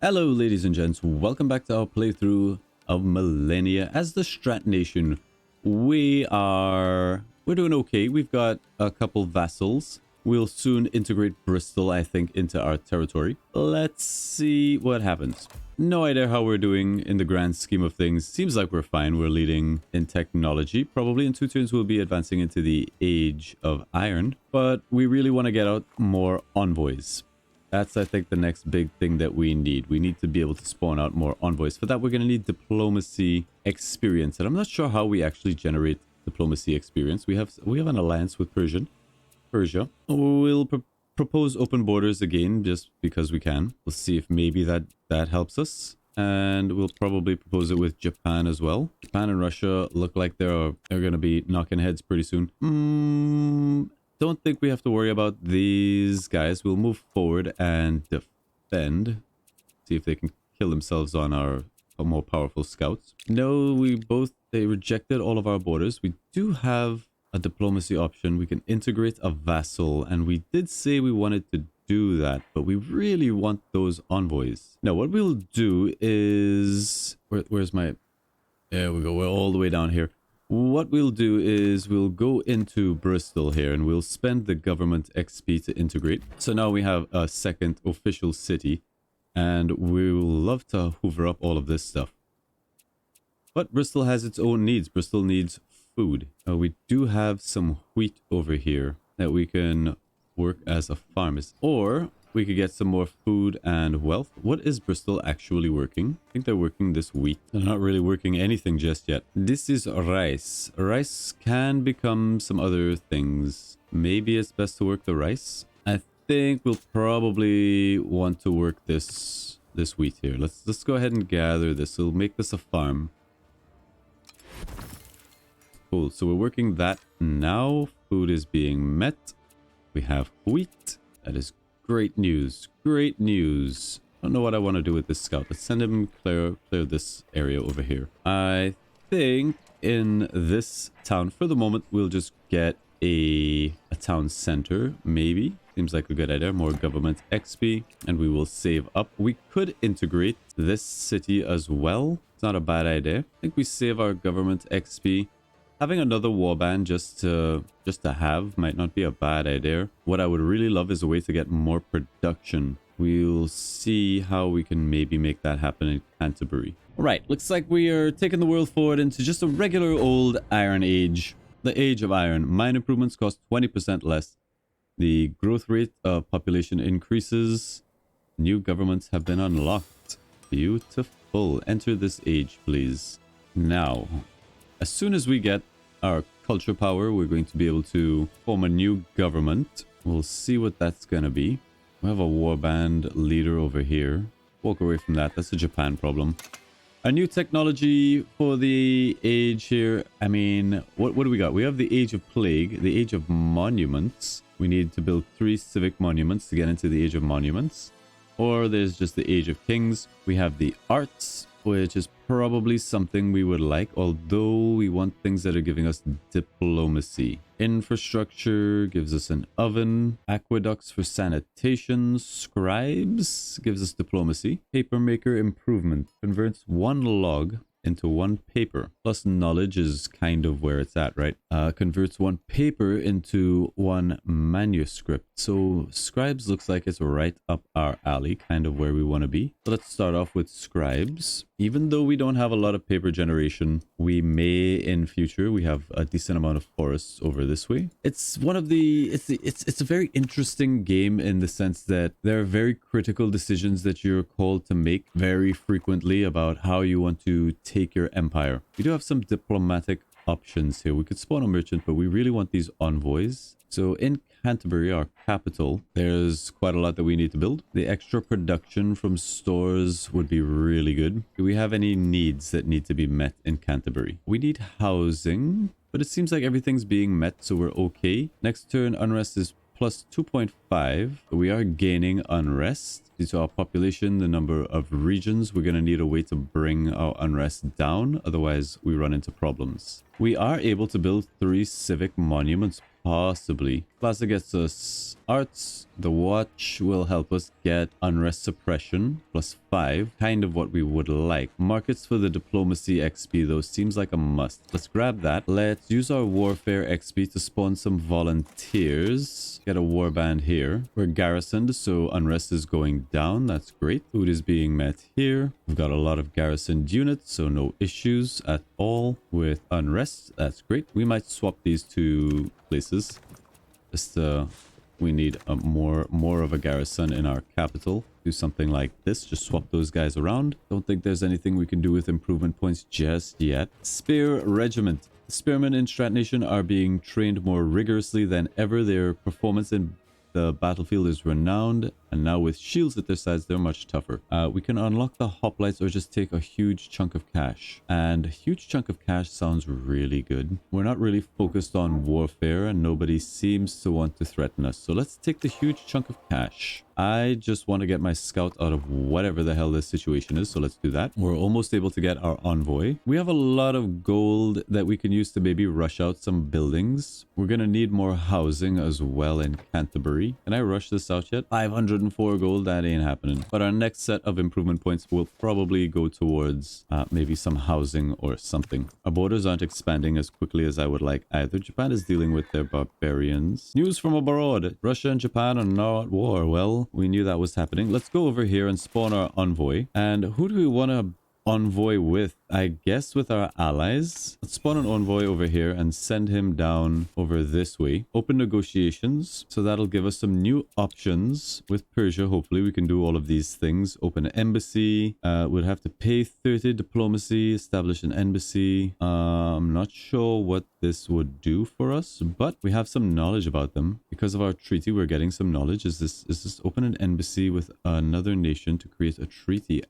Hello ladies and gents, welcome back to our playthrough of Millennia. As the Strat Nation, we're doing okay. We've got a couple vassals. We'll soon integrate Bristol, I think, into our territory. Let's see what happens. No idea how we're doing in the grand scheme of things. Seems like we're fine. We're leading in technology. Probably in 2 turns we'll be advancing into the Age of Iron. But we really want to get out more envoys. That's, I think, the next big thing that we need. We need to be able to spawn out more envoys. For that, we're going to need diplomacy experience. And I'm not sure how we actually generate diplomacy experience. We have an alliance with Persia. We'll propose open borders again, just because we can. We'll see if maybe that helps us. And we'll probably propose it with Japan as well. Japan and Russia look like they're going to be knocking heads pretty soon. Don't think we have to worry about these guys. We'll move forward and defend. See if they can kill themselves on our more powerful scouts. No, they rejected all of our borders. We do have a diplomacy option. We can integrate a vassal, and we did say we wanted to do that, but we really want those envoys. Now, what we'll do is... Where's my... There we go. We're all the way down here. What we'll do is we'll go into Bristol here and we'll spend the government XP to integrate. So now we have a second official city and we will love to hoover up all of this stuff. But Bristol has its own needs. Bristol needs food. We do have some wheat over here that we can work as a farmist, or we could get some more food and wealth. What is Bristol actually working? I think they're working this wheat. They're not really working anything just yet. This is rice. Rice can become some other things. Maybe it's best to work the rice. I think we'll probably want to work this wheat here. Let's go ahead and gather this. We'll make this a farm. Cool. So we're working that now. Food is being met. We have wheat. That is great news. Great news. I don't know what I want to do with this scout. Let's send him clear this area over here. I think in this town, for the moment, we'll just get a town center, maybe. Seems like a good idea. More government XP, and we will save up. We could integrate this city as well. It's not a bad idea. I think we save our government XP. Having another warband just to have might not be a bad idea. What I would really love is a way to get more production. We'll see how we can maybe make that happen in Canterbury. All right, looks like we are taking the world forward into just a regular old Iron Age. The Age of Iron. Mine improvements cost 20% less. The growth rate of population increases. New governments have been unlocked. Beautiful. Enter this age, please. Now, as soon as we get our culture power, we're going to be able to form a new government. We'll see what that's going to be. We have a warband leader over here. Walk away from that. That's a Japan problem. A new technology for the age here. I mean, what do we got? We have the Age of Plague, the Age of Monuments. We need to build 3 civic monuments to get into the Age of Monuments. Or there's just the Age of Kings. We have the Arts, which is probably something we would like, although we want things that are giving us diplomacy. Infrastructure gives us an oven. Aqueducts for sanitation. Scribes gives us diplomacy. Papermaker improvement converts 1 log into 1 paper. Plus knowledge is kind of where it's at, right? Converts 1 paper into 1 manuscript. So scribes looks like it's right up our alley, kind of where we want to be. So let's start off with scribes. Even though we don't have a lot of paper generation, we may in future. We have a decent amount of forests over this way. It's one of the it's a very interesting game in the sense that there are very critical decisions that you're called to make very frequently about how you want to take your empire. We do have some diplomatic options here. We could spawn a merchant, but we really want these envoys. So in Canterbury, our capital, there's quite a lot that we need to build. The extra production from stores would be really good. Do we have any needs that need to be met in Canterbury? We need housing, but it seems like everything's being met, so we're okay. Next turn, unrest is plus 2.5. We are gaining unrest. Due to our population, the number of regions, we're going to need a way to bring our unrest down. Otherwise, we run into problems. We are able to build 3 civic monuments, possibly. Plaza gets us arts, The watch will help us get unrest suppression +5, kind of what we would like. Markets for the diplomacy XP though seems like a must. Let's grab that. Let's use our warfare XP to spawn some volunteers. Get a warband here. We're garrisoned, so unrest is going down. That's great. Food is being met here. We've got a lot of garrisoned units, so no issues at all with unrest. That's great. We might swap these two places. Just we need a more of a garrison in our capital. Do something like this. Just swap those guys around. Don't think there's anything we can do with improvement points just yet. Spear Regiment. The spearmen in Strat Nation are being trained more rigorously than ever. Their performance in the battlefield is renowned, and now with shields at their sides, they're much tougher. We can unlock the hoplites or just take a huge chunk of cash. And a huge chunk of cash sounds really good. We're not really focused on warfare, and nobody seems to want to threaten us. So let's take the huge chunk of cash. I just want to get my scout out of whatever the hell this situation is, so let's do that. We're almost able to get our envoy. We have a lot of gold that we can use to maybe rush out some buildings. We're going to need more housing as well in Canterbury. Can I rush this out yet? 504 gold, that ain't happening. But our next set of improvement points will probably go towards maybe some housing or something. Our borders aren't expanding as quickly as I would like either. Japan is dealing with their barbarians. News from abroad. Russia and Japan are now at war. Well, we knew that was happening. Let's go over here and spawn our envoy. And who do we want to envoy with? I guess with our allies. Let's spawn an envoy over here and send him down over this way. Open negotiations. So that'll give us some new options with Persia. Hopefully we can do all of these things. Open an embassy. We'll have to pay 30 diplomacy. Establish an embassy. I'm not sure what this would do for us, but we have some knowledge about them. Because of our treaty, we're getting some knowledge. Is this open an embassy with another nation to create a treaty?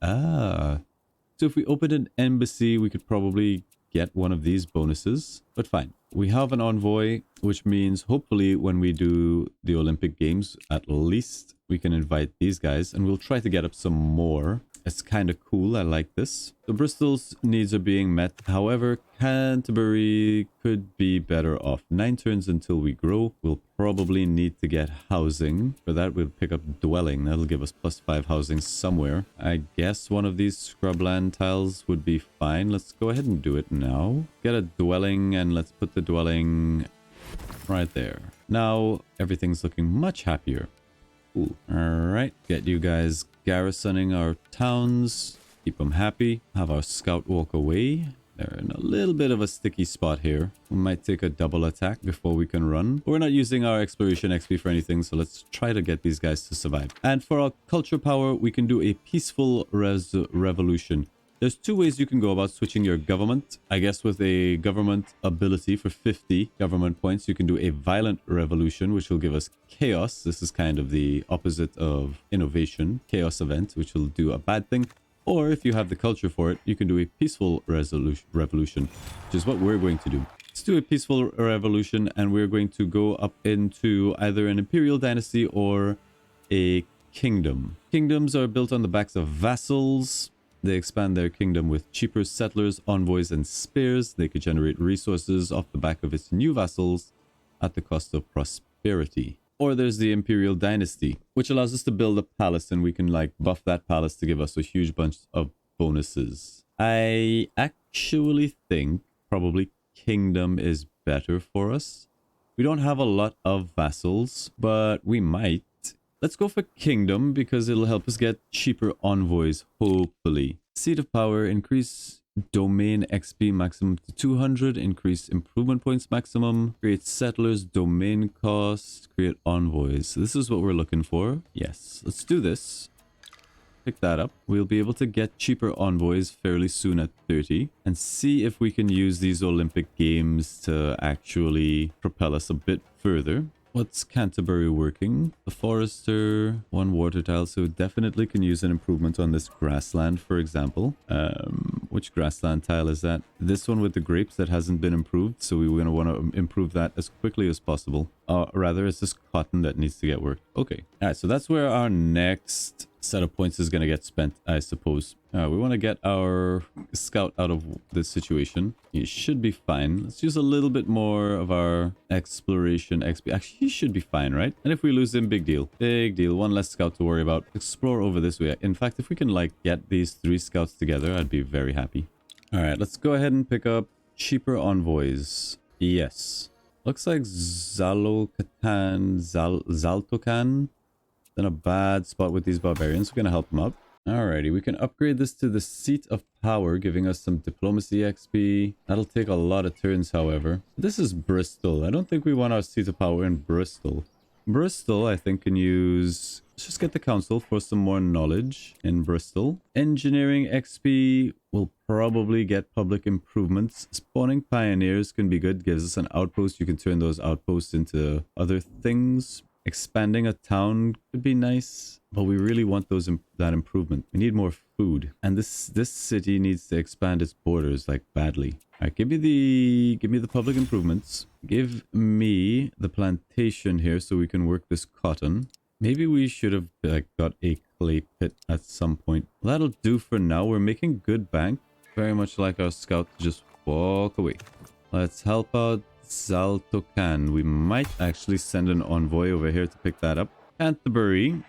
So if we opened an embassy, we could probably get one of these bonuses. But fine. We have an envoy, which means hopefully when we do the Olympic Games, at least we can invite these guys. And we'll try to get up some more. It's kind of cool. I like this. So Bristol's needs are being met. However, Canterbury could be better off. 9 turns until we grow. We'll probably need to get housing. For that, we'll pick up dwelling. That'll give us +5 housing somewhere. I guess one of these scrubland tiles would be fine. Let's go ahead and do it now. Get a dwelling and let's put the dwelling right there. Now, everything's looking much happier. Cool. Alright, get you guys garrisoning our towns. Keep them happy. Have our scout walk away. They're in a little bit of a sticky spot here. We might take a double attack before we can run. But we're not using our exploration XP for anything, so let's try to get these guys to survive. And for our culture power, we can do a peaceful revolution. There's 2 ways you can go about switching your government. I guess with a government ability for 50 government points, you can do a violent revolution, which will give us chaos. This is kind of the opposite of innovation, chaos event, which will do a bad thing. Or if you have the culture for it, you can do a peaceful revolution, which is what we're going to do. Let's do a peaceful revolution, and we're going to go up into either an imperial dynasty or a kingdom. Kingdoms are built on the backs of vassals. They expand their kingdom with cheaper settlers, envoys, and spares. They could generate resources off the back of its new vassals at the cost of prosperity. Or there's the Imperial Dynasty, which allows us to build a palace, and we can like buff that palace to give us a huge bunch of bonuses. I actually think probably Kingdom is better for us. We don't have a lot of vassals, but we might. Let's go for Kingdom because it'll help us get cheaper envoys, hopefully. Seat of Power, increase domain XP maximum to 200, increase improvement points maximum, create settlers, domain cost, create envoys. This is what we're looking for. Yes, let's do this. Pick that up. We'll be able to get cheaper envoys fairly soon at 30 and see if we can use these Olympic Games to actually propel us a bit further. What's Canterbury working? The Forester, 1 water tile, so definitely can use an improvement on this grassland, for example. Which grassland tile is that? This one with the grapes that hasn't been improved, so we're going to want to improve that as quickly as possible. Rather, it's this cotton that needs to get worked. Okay. All right, so that's where our next set of points is going to get spent, I suppose. We want to get our scout out of this situation. He should be fine. Let's use a little bit more of our exploration XP. Actually, he should be fine, right? And if we lose him, big deal. Big deal. One less scout to worry about. Explore over this way. In fact, if we can, like, get these 3 scouts together, I'd be very happy. All right, let's go ahead and pick up cheaper envoys. Yes. Looks like Zaltokan in a bad spot with these barbarians. We're going to help them out. Alrighty, we can upgrade this to the Seat of Power, giving us some diplomacy XP. That'll take a lot of turns, however. This is Bristol. I don't think we want our Seat of Power in Bristol. Bristol, I think, can use... Let's just get the council for some more knowledge in Bristol. Engineering XP will probably get public improvements. Spawning pioneers can be good. Gives us an outpost. You can turn those outposts into other things. Expanding a town could be nice, but we really want that improvement. We need more food, and this city needs to expand its borders like badly. All right, give me the public improvements. Give me the plantation here so we can work this cotton. Maybe we should have like got a clay pit at some point. That'll do for now. We're making good bank. Very much like our scout to just walk away. Let's help out Zaltokan. We might actually send an envoy over here to pick that up. Canterbury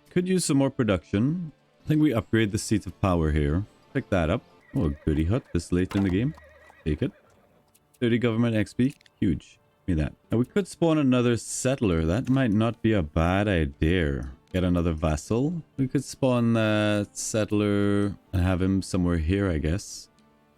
could use some more production. I think we upgrade the Seat of Power here. Pick that up. Oh, a goody hut this late in the game. Take it. 30 government XP. Huge. Give me that. Now we could spawn another settler. That might not be a bad idea. Get another vassal. We could spawn that settler and have him somewhere here, I guess.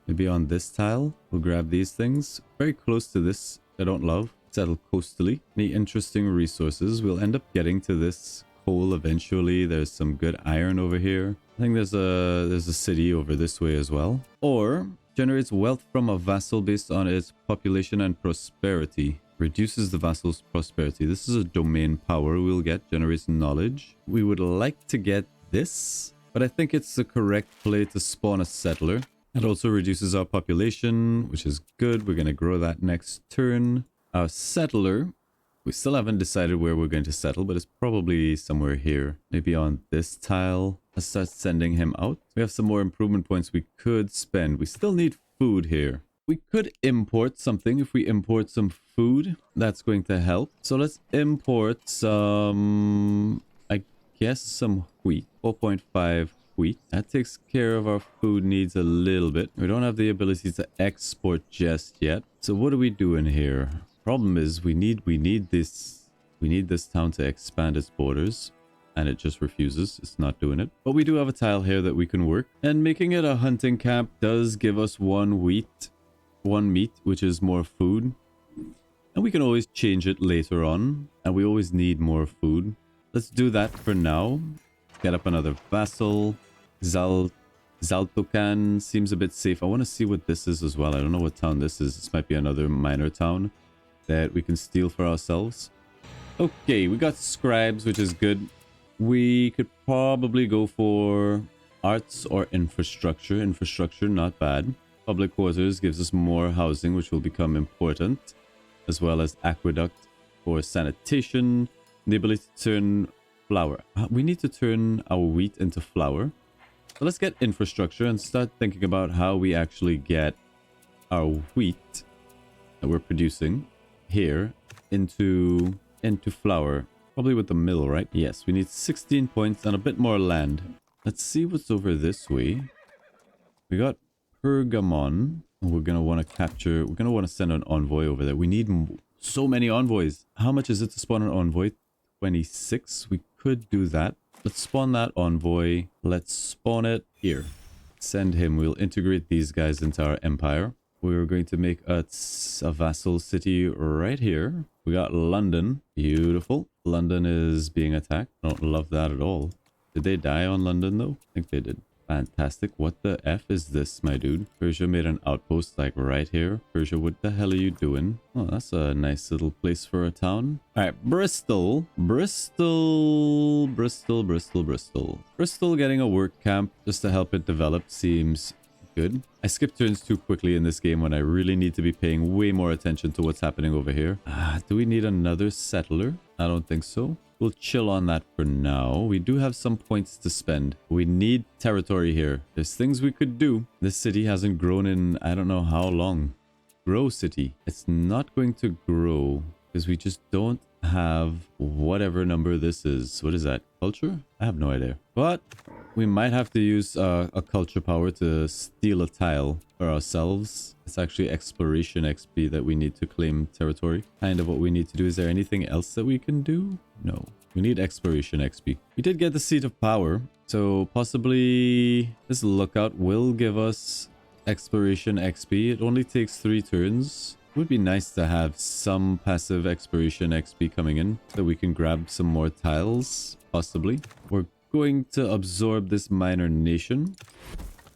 Maybe on this tile. We'll grab these things. Very close to this. I don't love. Settle coastally. Any interesting resources. We'll end up getting to this coal eventually. There's some good iron over here. I think there's a city over this way as well. Or generates wealth from a vassal based on its population and prosperity. Reduces the vassal's prosperity. This is a domain power we'll get. Generates knowledge. We would like to get this, but I think it's the correct play to spawn a settler. It also reduces our population, which is good. We're going to grow that next turn. Our settler, we still haven't decided where we're going to settle, but it's probably somewhere here. Maybe on this tile. Let's start sending him out. We have some more improvement points we could spend. We still need food here. We could import something. If we import some food, that's going to help. So let's import some, I guess, some wheat. 4.5 wheat. That takes care of our food needs a little bit. We don't have the ability to export just yet. So what are we doing here? Problem is we need this town to expand its borders, and it just refuses. It's not doing it. But we do have a tile here that we can work, and making it a hunting camp does give us one meat, which is more food, and we can always change it later on, and we always need more food. Let's do that for now. Get up another vassal. Zaltokan seems a bit safe. I want to see what this is as well. I don't know what town this is. This might be another minor town that we can steal for ourselves. Okay, we got scribes, which is good. We could probably go for arts or infrastructure. Infrastructure, not bad. Public quarters gives us more housing, which will become important, as well as aqueduct for sanitation. The ability to turn flour. We need to turn our wheat into flour. So let's get infrastructure and start thinking about how we actually get our wheat that we're producing here into flour. Probably with the mill, right? Yes, we need 16 points and a bit more land. Let's see what's over this way. We got Pergamon. We're going to want to capture... We're going to want to send an envoy over there. We need so many envoys. How much is it to spawn an envoy? 26. We could do that. Let's spawn that envoy. Let's spawn it here. Send him. We'll integrate these guys into our empire. We're going to make a vassal city right here. We got London. Beautiful. London is being attacked. I don't love that at all. Did they die on London though? I think they did. Fantastic. What the F is this, my dude? Persia made an outpost like right here. Persia, what the hell are you doing? Oh, that's a nice little place for a town. All right, Bristol. Bristol getting a work camp just to help it develop seems good. I skip turns too quickly in this game when I really need to be paying way more attention to what's happening over here. Do we need another settler? I don't think so. We'll chill on that for now. We do have some points to spend. We need territory here. There's things we could do. This city hasn't grown in I don't know how long. Grow city. It's not going to grow because we just don't have whatever number this is. What is that? Culture? I have no idea. But we might have to use a culture power to steal a tile for ourselves. It's actually exploration XP that we need to claim territory. Kind of what we need to do. Is there anything else that we can do? No. We need exploration XP. We did get the seat of power. So possibly this lookout will give us exploration XP. It only takes 3 turns. It would be nice to have some passive exploration XP coming in so we can grab some more tiles, possibly. We're going to absorb this minor nation.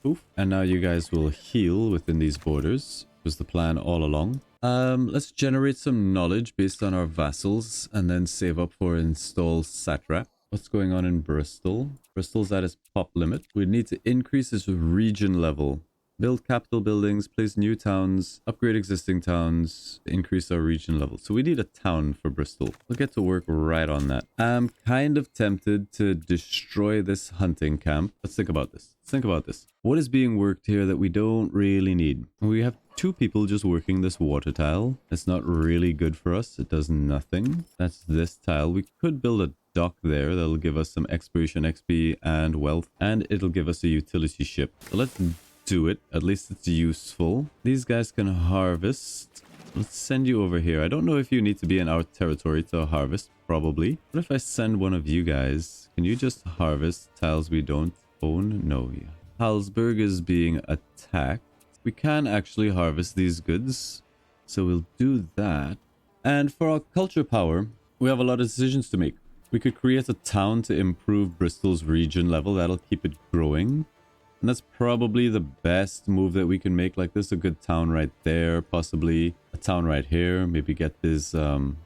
Oof. And now you guys will heal within these borders. Was the plan all along. Let's generate some knowledge based on our vassals and then save up for install satrap. What's going on in Bristol? Bristol's at its pop limit. We need to increase its region level. Build capital buildings, place new towns, upgrade existing towns, increase our region level. So we need a town for Bristol. We'll get to work right on that. I'm kind of tempted to destroy this hunting camp. Let's think about this. Let's think about this. What is being worked here that we don't really need? We have 2 people just working this water tile. It's not really good for us. It does nothing. That's this tile. We could build a dock there. That'll give us some exploration XP and wealth. And it'll give us a utility ship. So let's do it. At least it's useful. These guys can harvest. Let's send you over here. I don't know if you need to be in our territory to harvest. Probably. What if I send one of you guys? Can you just harvest tiles we don't own? No. Yeah. Halsburg is being attacked. We can actually harvest these goods. So we'll do that. And for our culture power, we have a lot of decisions to make. We could create a town to improve Bristol's region level. That'll keep it growing. And that's probably the best move that we can make. Like this, a good town right there. Possibly a town right here. Maybe get this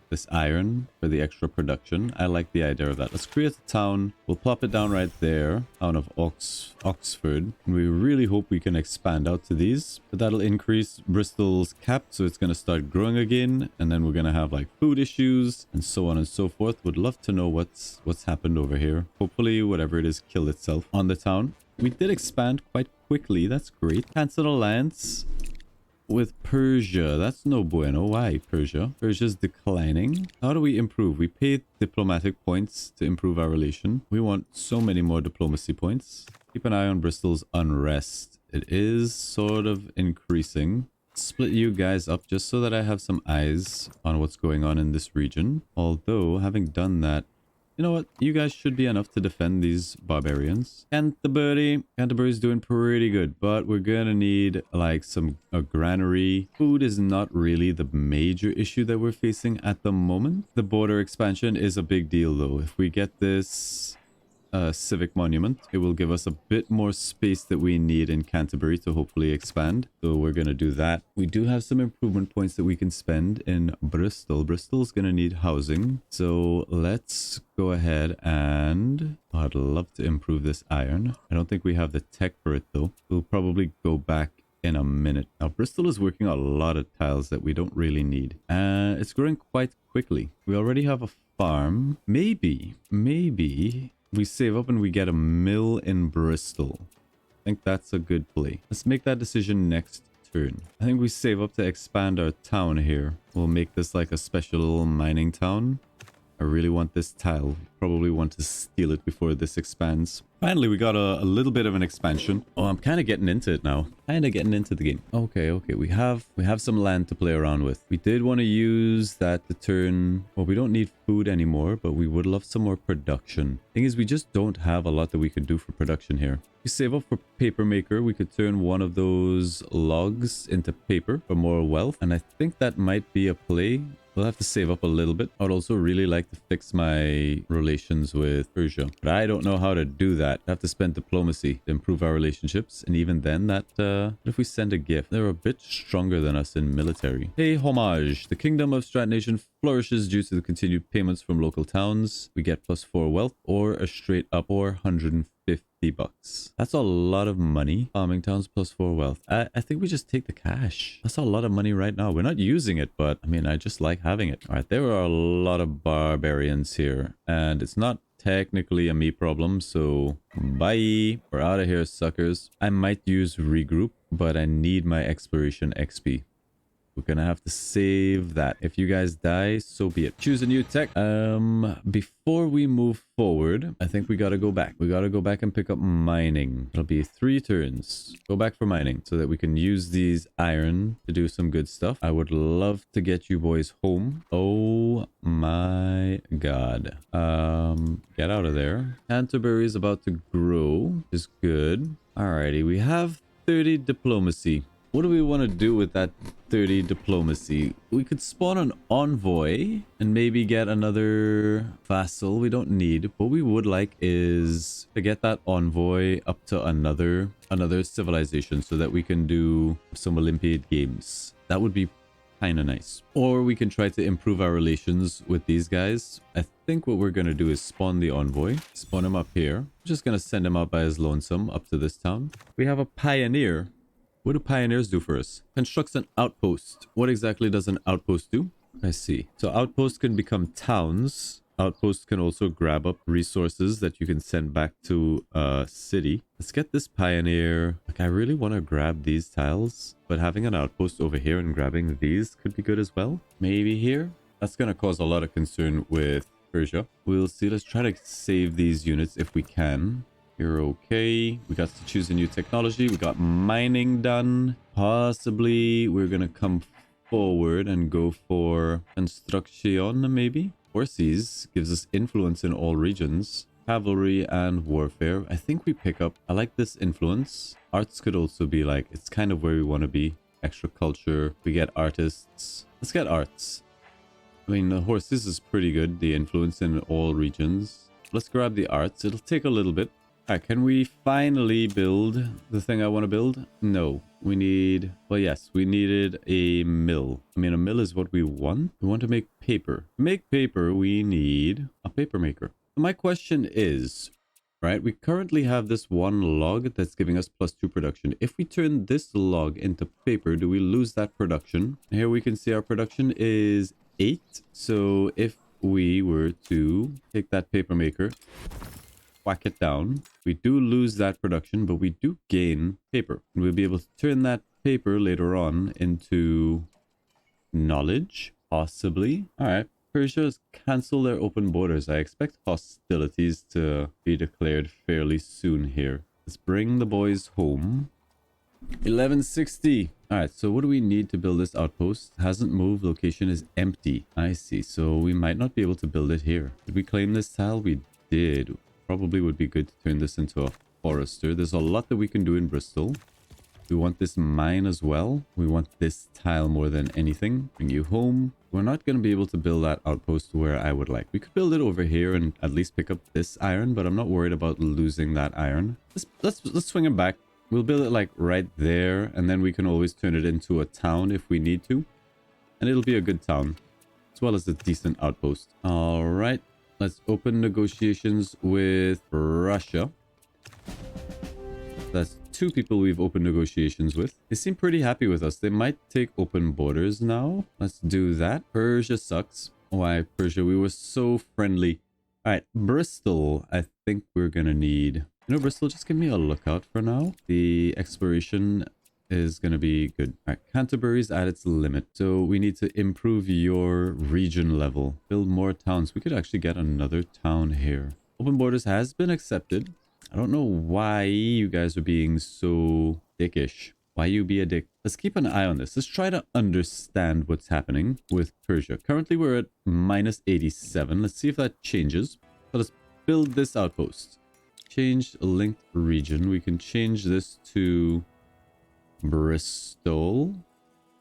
this iron for the extra production. I like the idea of that. Let's create a town. We'll plop it down right there. Town of Oxford. And we really hope we can expand out to these. But that'll increase Bristol's cap. So it's going to start growing again. And then we're going to have like food issues and so on and so forth. Would love to know what's happened over here. Hopefully whatever it is killed itself on the town. We did expand quite quickly. That's great. Cancel alliance with Persia. That's no bueno. Why Persia? Persia's declining. How do we improve? We paid diplomatic points to improve our relation. We want so many more diplomacy points. Keep an eye on Bristol's unrest. It is sort of increasing. Split you guys up just so that I have some eyes on what's going on in this region. Although, having done that, you know what? You guys should be enough to defend these barbarians. Canterbury's doing pretty good, but we're gonna need like a granary. Food is not really the major issue that we're facing at the moment. The border expansion is a big deal though. If we get this civic monument, it will give us a bit more space that we need in Canterbury to hopefully expand. So we're gonna do that. We do have some improvement points that we can spend in Bristol. Bristol's gonna need housing, so let's go ahead and I'd love to improve this iron. I don't think we have the tech for it though. We'll probably go back in a minute. Now Bristol is working a lot of tiles that we don't really need, and it's growing quite quickly. We already have a farm. Maybe we save up and we get a mill in Bristol. I think that's a good play. Let's make that decision next turn. I think we save up to expand our town here. We'll make this like a special mining town. I really want this tile. Probably want to steal it before this expands. Finally, we got a little bit of an expansion. Oh, I'm kind of getting into it now. Kind of getting into the game. Okay. We have some land to play around with. We did want to use that to turn... Well, we don't need food anymore, but we would love some more production. Thing is, we just don't have a lot that we could do for production here. We save up for paper maker. We could turn one of those logs into paper for more wealth. And I think that might be a play. We'll have to save up a little bit. I'd also really like to fix my relations with Persia, but I don't know how to do that. I have to spend diplomacy to improve our relationships. And even then, that what if we send a gift? They're a bit stronger than us in military. Pay homage. The kingdom of Strat Nation flourishes due to the continued payments from local towns. We get +4 wealth or a straight up 450 50 bucks. That's a lot of money. Farming towns plus 4 wealth. I think we just take the cash. That's a lot of money right now. We're not using it, but I mean, I just like having it. All right, there are a lot of barbarians here, and it's not technically a me problem, so bye. We're out of here, suckers. I might use regroup, but I need my exploration XP. We're gonna have to save that. If you guys die, so be it. Choose a new tech. Before we move forward, I think we gotta go back. We gotta go back and pick up mining. It'll be 3 turns. Go back for mining so that we can use these iron to do some good stuff. I would love to get you boys home. Oh my god. Get out of there. Canterbury is about to grow, which is good. Alrighty, we have 30 diplomacy. What do we want to do with that 30 diplomacy? We could spawn an envoy and maybe get another vassal. We don't need. What we would like is to get that envoy up to another civilization so that we can do some Olympiad games. That would be kind of nice. Or we can try to improve our relations with these guys. I think what we're going to do is spawn the envoy. Spawn him up here. I'm just going to send him out by his lonesome up to this town. We have a pioneer. What do pioneers do for us? Constructs an outpost. What exactly does an outpost do? I see. So outposts can become towns. Outposts can also grab up resources that you can send back to a city. Let's get this pioneer. Like, I really want to grab these tiles, but having an outpost over here and grabbing these could be good as well. Maybe here. That's going to cause a lot of concern with Persia. We'll see. Let's try to save these units if we can. You're okay. We got to choose a new technology. We got mining done. Possibly we're going to come forward and go for construction, maybe. Horses gives us influence in all regions. Cavalry and warfare. I think we pick up. I like this influence. Arts could also be like, it's kind of where we want to be. Extra culture. We get artists. Let's get arts. I mean, the horses is pretty good. The influence in all regions. Let's grab the arts. It'll take a little bit. Alright, can we finally build the thing I want to build? No. We need... Well, yes, we needed a mill. I mean, a mill is what we want. We want to make paper. To make paper, we need a paper maker. My question is, right, we currently have this one log that's giving us +2 production. If we turn this log into paper, do we lose that production? Here we can see our production is 8. So if we were to take that paper maker... whack it down. We do lose that production, but we do gain paper. And we'll be able to turn that paper later on into knowledge, possibly. All right. Persia has canceled their open borders. I expect hostilities to be declared fairly soon here. Let's bring the boys home. 1160. All right. So what do we need to build this outpost? Hasn't moved. Location is empty. I see. So we might not be able to build it here. Did we claim this tile? We did. Probably would be good to turn this into a forester. There's a lot that we can do in Bristol. We want this mine as well. We want this tile more than anything. Bring you home. We're not going to be able to build that outpost where I would like. We could build it over here and at least pick up this iron, but I'm not worried about losing that iron. Let's swing it back. We'll build it like right there, and then we can always turn it into a town if we need to. And it'll be a good town, as well as a decent outpost. All right. Let's open negotiations with Russia. That's 2 people we've opened negotiations with. They seem pretty happy with us. They might take open borders now. Let's do that. Persia sucks. Why, Persia? We were so friendly. All right, Bristol. I think we're going to need... You know, Bristol, just give me a lookout for now. The exploration is going to be good. All right, Canterbury's at its limit. So we need to improve your region level. Build more towns. We could actually get another town here. Open borders has been accepted. I don't know why you guys are being so dickish. Why you be a dick? Let's keep an eye on this. Let's try to understand what's happening with Persia. Currently, we're at -87. Let's see if that changes. So let's build this outpost. Change linked region. We can change this to... Bristol.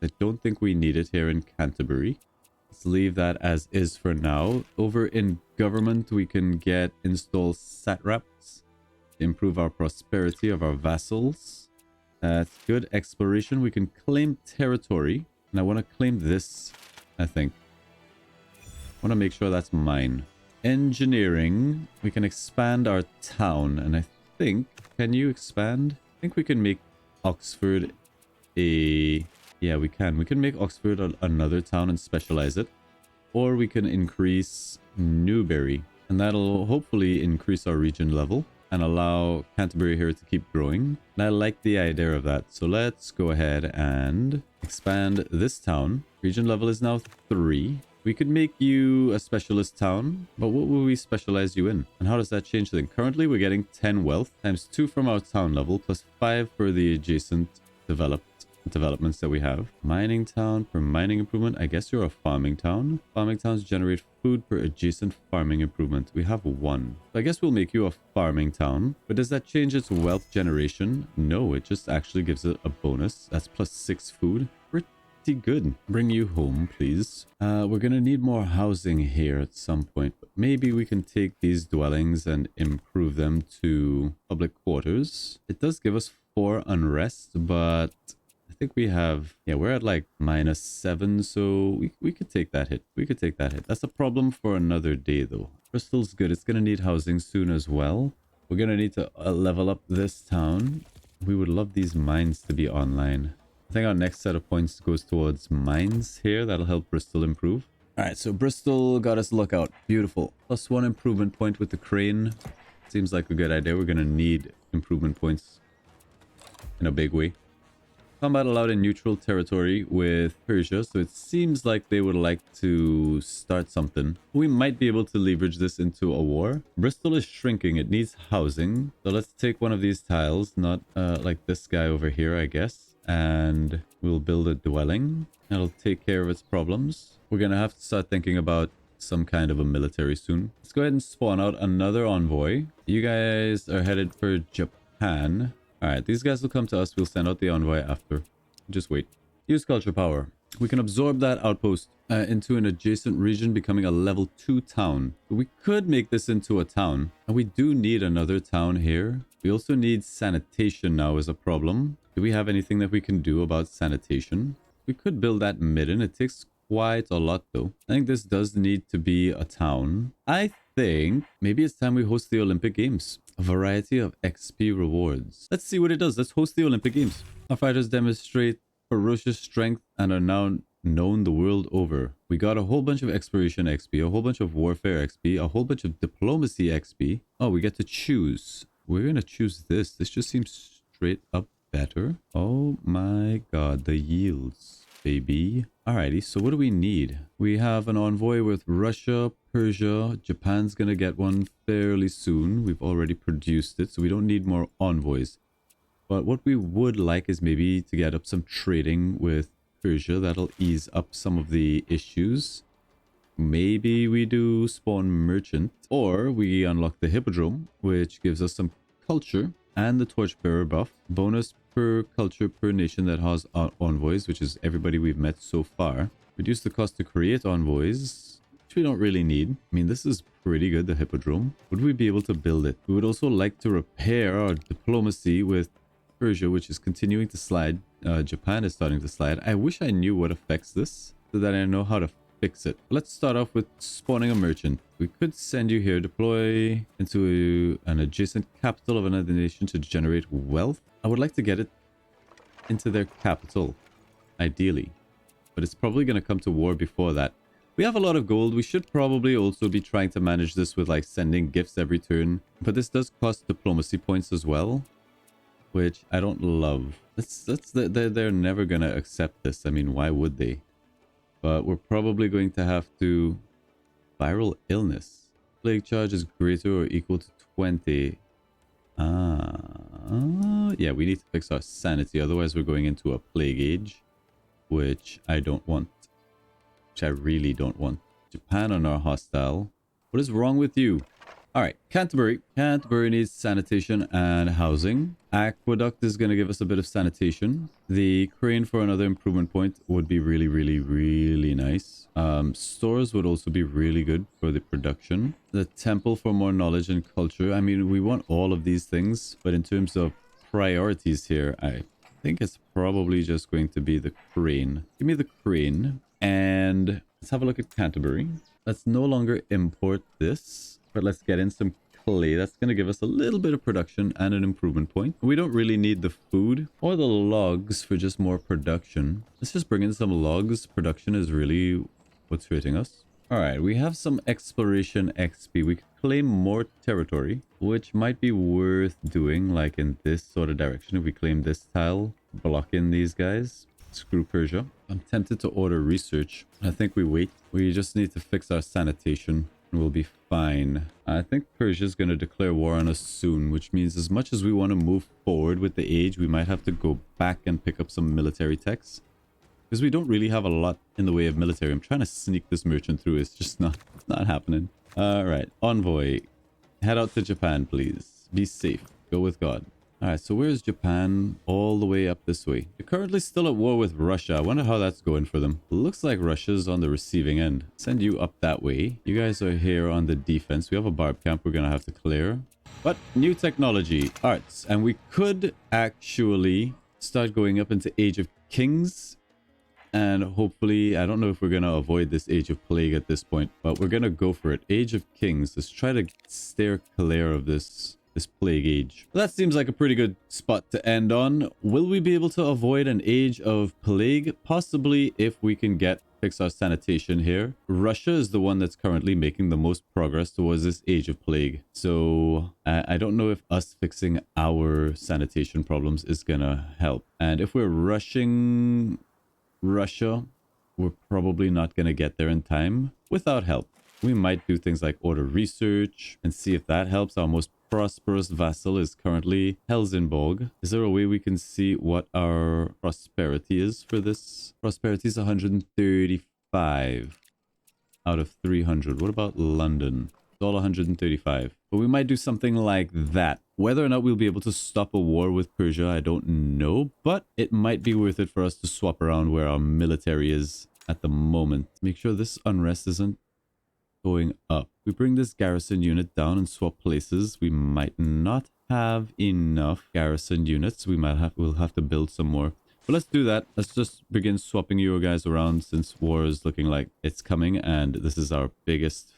I don't think we need it here in Canterbury. Let's leave that as is for now. Over in government, we can install satraps to improve our prosperity of our vassals. That's good. Exploration, we can claim territory. And I want to claim this, I think. I want to make sure that's mine. Engineering, we can expand our town. And I think, can you expand? I think we can make Oxford a... Yeah, we can. We can make Oxford another town and specialize it. Or we can increase Newbury. And that'll hopefully increase our region level and allow Canterbury here to keep growing. And I like the idea of that. So let's go ahead and expand this town. Region level is now 3. We could make you a specialist town, but what will we specialize you in? And how does that change things? Currently, we're getting 10 wealth times 2 from our town level plus 5 for the adjacent developments that we have. Mining town per mining improvement. I guess you're a farming town. Farming towns generate food per adjacent farming improvement. We have 1. So I guess we'll make you a farming town. But does that change its wealth generation? No, it just actually gives it a bonus. That's plus 6 food. Pretty good. Bring you home, please. We're gonna need more housing here at some point. But maybe we can take these dwellings and improve them to public quarters. It does give us 4 unrest, but I think we have, yeah, we're at like -7, so we could take that hit. We could take that hit. That's a problem for another day, though. Bristol's good. It's going to need housing soon as well. We're going to need to level up this town. We would love these mines to be online. I think our next set of points goes towards mines here. That'll help Bristol improve. All right, so Bristol got us lookout. Beautiful. +1 improvement point with the crane. Seems like a good idea. We're going to need improvement points in a big way. Combat allowed in neutral territory with Persia, so it seems like they would like to start something. We might be able to leverage this into a war. Bristol is shrinking. It needs housing. So let's take one of these tiles, not like this guy over here, I guess. And we'll build a dwelling. That'll take care of its problems. We're going to have to start thinking about some kind of a military soon. Let's go ahead and spawn out another envoy. You guys are headed for Japan. Alright, these guys will come to us. We'll send out the envoy after. Just wait. Use culture power. We can absorb that outpost into an adjacent region, becoming a level 2 town. We could make this into a town. And we do need another town here. We also need sanitation now as a problem. Do we have anything that we can do about sanitation? We could build that midden. It takes quite a lot though. I think this does need to be a town. I think maybe it's time we host the Olympic Games. A variety of XP rewards. Let's see what it does. Let's host the Olympic Games. Our fighters demonstrate ferocious strength and are now known the world over. We got a whole bunch of exploration XP, a whole bunch of warfare XP, a whole bunch of diplomacy XP. Oh, we get to choose. We're going to choose this. This just seems straight up better. Oh my god, the yields, baby. Alrighty, so what do we need? We have an envoy with Russia, Persia. Japan's gonna get one fairly soon. We've already produced it, so we don't need more envoys. But what we would like is maybe to get up some trading with Persia. That'll ease up some of the issues. Maybe we do spawn merchant, or we unlock the hippodrome, which gives us some culture and the torchbearer buff. Bonus per culture per nation that has envoys, which is everybody we've met so far. Reduce the cost to create envoys, which we don't really need. I mean, this is pretty good, the hippodrome. Would we be able to build it? We would also like to repair our diplomacy with Persia, which is continuing to slide. Japan is starting to slide. I wish I knew what affects this so that I know how to fix it. Let's start off with spawning a merchant. We could send you here, deploy into an adjacent capital of another nation to generate wealth. I would like to get it into their capital, ideally. But it's probably going to come to war before that. We have a lot of gold. We should probably also be trying to manage this with like sending gifts every turn. But this does cost diplomacy points as well, which I don't love. They're never going to accept this. I mean, why would they? But we're probably going to have to... Viral illness. Plague charge is greater or equal to 20. Yeah, we need to fix our sanity. Otherwise, we're going into a plague age, which I don't want. Which I really don't want. Japan on our hostile. What is wrong with you? All right, Canterbury. Canterbury needs sanitation and housing. Aqueduct is going to give us a bit of sanitation. The crane for another improvement point would be really, really, really nice. Stores would also be really good for the production. The temple for more knowledge and culture. I mean, we want all of these things, but in terms of priorities here, I think it's probably just going to be the crane. Give me the crane. And let's have a look at Canterbury. Let's no longer import this, but let's get in some clay. That's going to give us a little bit of production and an improvement point. We don't really need the food or the logs for just more production. Let's just bring in some logs. Production is really what's hurting us. All right, we have some exploration XP. We could claim more territory, which might be worth doing, like in this sort of direction. If we claim this tile, block in these guys. Screw Persia. I'm tempted to order research. I think we wait. We just need to fix our sanitation and we'll be fine. I think Persia is going to declare war on us soon, which means as much as we want to move forward with the age, we might have to go back and pick up some military techs. Because we don't really have a lot in the way of military. I'm trying to sneak this merchant through. It's just not happening. All right. Envoy. Head out to Japan, please. Be safe. Go with God. All right. So where's Japan? All the way up this way. They're currently still at war with Russia. I wonder how that's going for them. Looks like Russia's on the receiving end. Send you up that way. You guys are here on the defense. We have a barb camp we're going to have to clear. But new technology. Arts. And we could actually start going up into Age of Kings. And hopefully, I don't know if we're going to avoid this Age of Plague at this point, but we're going to go for it. Age of Kings. Let's try to steer clear of this Plague Age. That seems like a pretty good spot to end on. Will we be able to avoid an Age of Plague? Possibly, if we can fix our sanitation here. Russia is the one that's currently making the most progress towards this Age of Plague. So I don't know if us fixing our sanitation problems is going to help. And if we're rushing Russia, we're probably not going to get there in time without help. We might do things like order research and see if that helps. Our most prosperous vassal is currently Helsingborg. Is there a way we can see what our prosperity is for this? Prosperity is 135 out of 300. What about London? It's all 135. But we might do something like that. Whether or not we'll be able to stop a war with Persia, I don't know. But it might be worth it for us to swap around where our military is at the moment. Make sure this unrest isn't going up. We bring this garrison unit down and swap places. We might not have enough garrison units. We'll have to build some more. But let's do that. Let's just begin swapping you guys around since war is looking like it's coming. And this is our biggest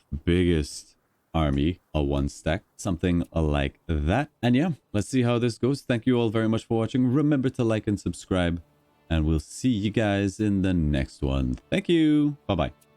army, a one stack, something like that. And yeah, let's see how this goes. Thank you all very much for watching. Remember to like and subscribe, and we'll see you guys in the next one. Thank you. Bye bye.